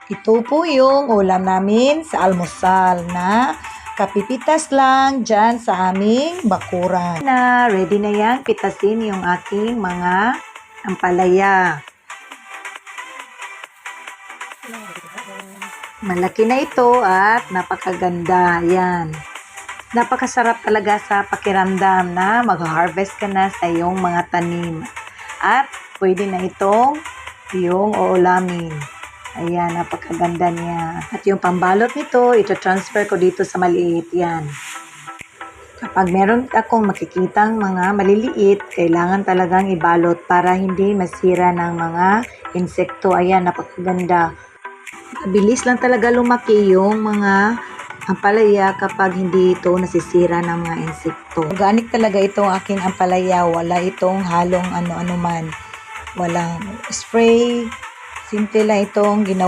Ito po yung ulam namin sa almusal na kapipitas lang dyan sa aming bakuran. Ready na yan, pitasin yung aking mga ampalaya. Malaki na ito at napakaganda. Yan. Napakasarap talaga sa pakiramdam na mag-harvest ka na sa iyong mga tanim. At pwede na itong yung uulamin. Ayan, napakaganda niya. At yung pambalot nito, ito-transfer ko dito sa maliit. Yan. Kapag meron akong makikitang mga maliliit, kailangan talagang ibalot para hindi masira ng mga insekto. Ayan, napakaganda. Mabilis lang talaga lumaki yung mga ampalaya kapag hindi ito nasisira ng mga insekto. Organic talaga itong aking ampalaya. Wala itong halong ano-ano man. Walang spray. Simple lang itong ginawa.